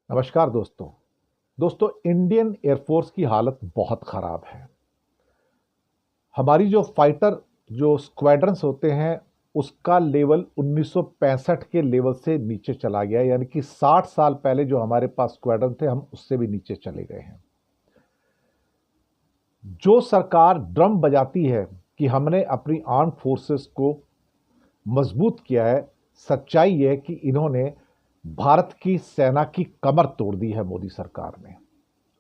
नमस्कार दोस्तों। Indian air force की हालत बहुत ख़राब है। हमारी जो फाइटर जो स्क्वाड्रंस होते हैं उसका लेवल 1965 के लेवल से नीचे चला गया है, यानी कि 60 साल पहले जो हमारे पास स्क्वाड्रन थे हम उससे भी नीचे चले गए हैं। जो सरकार ड्रम बजाती है कि हमने अपनी आर्म फोर्सेस को मजबूत किया है, सच्चाई यह है कि इन्होंने भारत की सेना की कमर तोड़ दी है मोदी सरकार ने।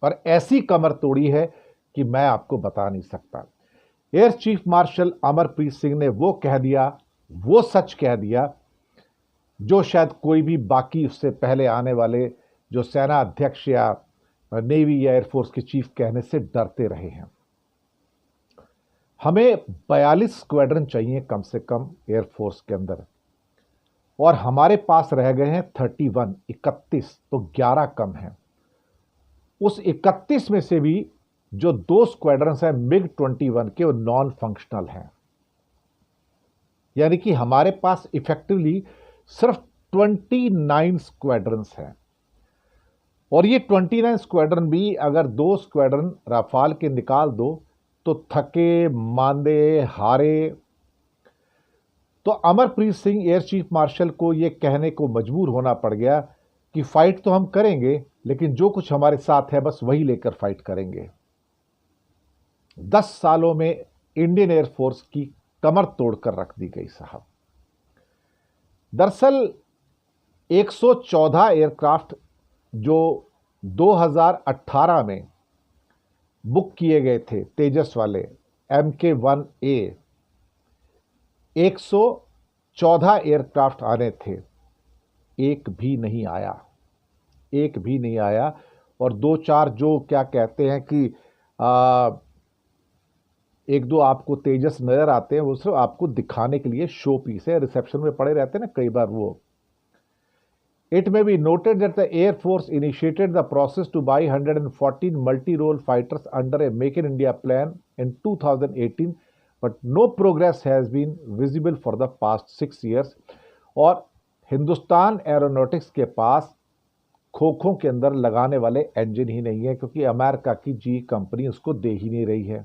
और ऐसी कमर तोड़ी है कि मैं आपको बता नहीं सकता। Air chief marshal Amarpreet Singh ने वो कह दिया, वो सच कह दिया जो शायद कोई भी बाकी उससे पहले आने वाले जो सेना अध्यक्ष या नेवी या एयरफोर्स के चीफ कहने से डरते रहे हैं। हमें 42 स्क्वाड्रन चाहिए कम से कम एयरफोर्स के अंदर, और हमारे पास रह गए हैं 31, तो 11 कम हैं। उस 31 में से भी जो 2 स्क्वाड्रंस हैं मिग 21 के, वो नॉन फंक्शनल हैं। यानी कि हमारे पास इफेक्टिवली सिर्फ 29 स्क्वाड्रंस हैं। और ये 29 स्क्वाड्रन भी अगर 2 स्क्वाड्रन राफाल के निकाल दो तो थके मांदे हारे। तो Amarpreet Singh air chief marshal को ये कहने को मजबूर होना पड़ गया कि फाइट तो हम करेंगे, लेकिन जो कुछ हमारे साथ है बस वही लेकर फाइट करेंगे। 10 सालों में इंडियन एयरफोर्स की कमर तोड़कर रख दी गई साहब। दरअसल 114 एयरक्राफ्ट जो 2018 में बुक किए गए थे, तेजस वाले MK1A, 114 एयरक्राफ्ट आने थे, एक भी नहीं आया, एक भी नहीं आया। और दो चार जो क्या कहते हैं कि एक दो आपको तेजस नजर आते हैं, वो सिर्फ आपको दिखाने के लिए शो पीस है, रिसेप्शन में पड़े रहते हैं ना कई बार वो। It may be noted that the Air Force initiated the process to buy 114 multi-role fighters under a Make in India plan in 2018, but no progress has been visible for the past 6 years. और Hindustan aeronautics के पास खोखों के अंदर लगाने वाले engine ही नहीं है, क्योंकि America की जी कंपनी उसको दे ही नहीं रही है।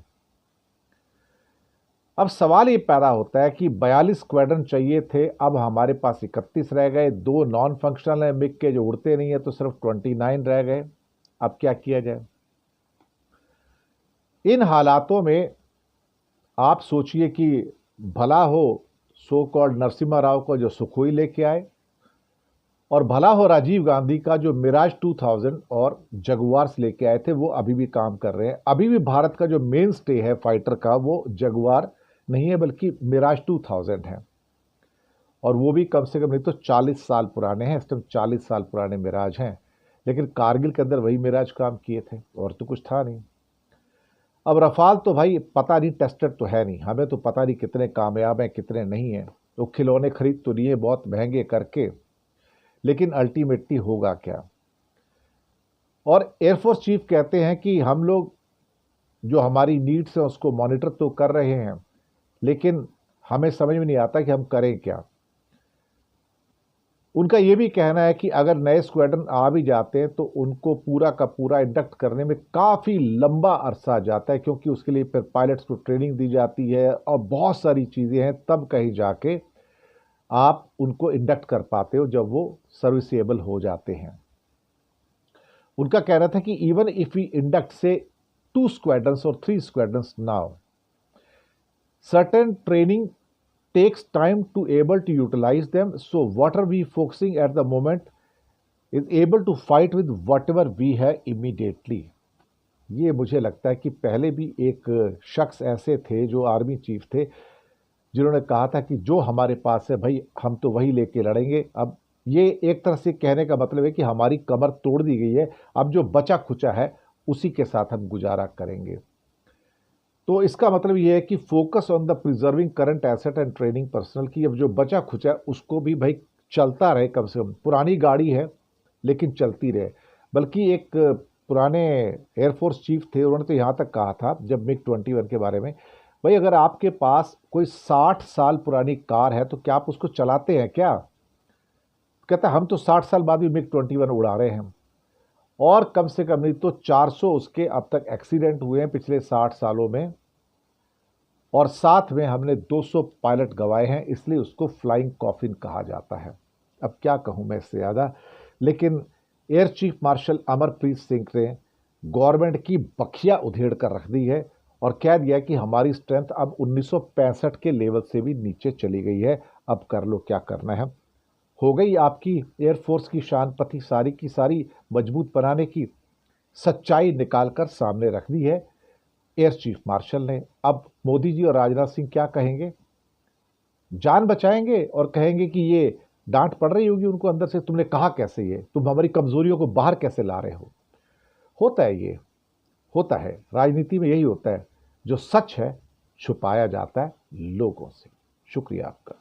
अब सवाल ये पैदा होता है कि 42 स्क्वाड्रन चाहिए थे, अब हमारे पास 31 रह गए। 2 नॉन फंक्शनल हैं मिग के जो उड़ते नहीं है, तो सिर्फ 29 रह गए। अब क्या किया जाए इन हालातों में? आप सोचिए कि भला हो सो कॉल्ड नरसिम्हा राव को जो सुखोई लेके आए, और भला हो राजीव गांधी का जो मिराज 2000 और जगुआर्स लेके आए थे, वो अभी भी काम कर रहे हैं। अभी भी भारत का जो मेन स्टे है फाइटर का वो जगुआर नहीं है, बल्कि मिराज 2000 है। और वो भी कम से कम नहीं तो 40 साल पुराने हैं। इस टाइम 40 साल पुराने मिराज हैं, लेकिन कारगिल के अंदर वही मिराज काम किए थे और तो कुछ था नहीं। अब रफाल तो भाई पता नहीं, टेस्टेड तो है नहीं, हमें तो पता नहीं कितने कामयाब हैं कितने नहीं हैं। तो खिलौने खरीद तो लिए बहुत महंगे करके, लेकिन अल्टीमेटली होगा क्या? और एयरफोर्स चीफ कहते हैं कि हम लोग जो हमारी नीड्स हैं उसको मॉनिटर तो कर रहे हैं, लेकिन हमें समझ में नहीं आता कि हम करें क्या। उनका यह भी कहना है कि अगर नए स्क्वाड्रन आ भी जाते हैं तो उनको पूरा का पूरा इंडक्ट करने में काफ़ी लंबा अरसा जाता है, क्योंकि उसके लिए फिर पायलट्स को ट्रेनिंग दी जाती है और बहुत सारी चीज़ें हैं, तब कहीं जाके आप उनको इंडक्ट कर पाते हो जब वो सर्विसेबल हो जाते हैं। उनका कहना था कि इवन इफ वी इंडक्ट से 2 स्क्वाड्रंस और 3 squadrons now, certain training takes time to able to utilize them, so what are we focusing at the moment is able to fight with whatever we have immediately. ये मुझे लगता है कि पहले भी एक शख्स ऐसे थे जो आर्मी चीफ थे, जिन्होंने कहा था कि जो हमारे पास है भाई हम तो वही लेके लड़ेंगे। अब ये एक तरह से कहने का मतलब है कि हमारी कमर तोड़ दी गई है, अब जो बचा खुचा है उसी के साथ हम गुजारा करेंगे। तो इसका मतलब ये है कि focus on the preserving current asset and training personal की। अब जो बचा खुचा उसको भी भाई चलता रहे, कम से कम पुरानी गाड़ी है लेकिन चलती रहे। बल्कि एक पुराने एयरफोर्स चीफ थे, उन्होंने तो यहाँ तक कहा था जब मिग 21 के बारे में, भाई अगर आपके पास कोई 60 साल पुरानी कार है तो क्या आप उसको चलाते हैं क्या? कहता हम तो 60 साल बाद भी मिग 21 उड़ा रहे हैं। और कम से कम नहीं तो 400 उसके अब तक एक्सीडेंट हुए हैं पिछले 60 सालों में, और साथ में हमने 200 पायलट गंवाए हैं, इसलिए उसको फ्लाइंग कॉफिन कहा जाता है। अब क्या कहूं मैं इससे ज़्यादा, लेकिन air chief marshal Amarpreet Singh ने गवर्नमेंट की बखिया उधेड़ कर रख दी है और कह दिया कि हमारी स्ट्रेंथ अब 1965 के लेवल से भी नीचे चली गई है, अब कर लो क्या करना है। हो गई आपकी एयरफोर्स की शान पति सारी की सारी मजबूत बनाने की सच्चाई निकालकर सामने रख दी है एयर चीफ मार्शल ने। अब मोदी जी और राजनाथ सिंह क्या कहेंगे? जान बचाएंगे और कहेंगे कि ये डांट पड़ रही होगी उनको अंदर से, तुमने कहा कैसे, ये तुम हमारी कमजोरियों को बाहर कैसे ला रहे हो। होता है ये, होता है राजनीति में, यही होता है, जो सच है छुपाया जाता है लोगों से। शुक्रिया आपका।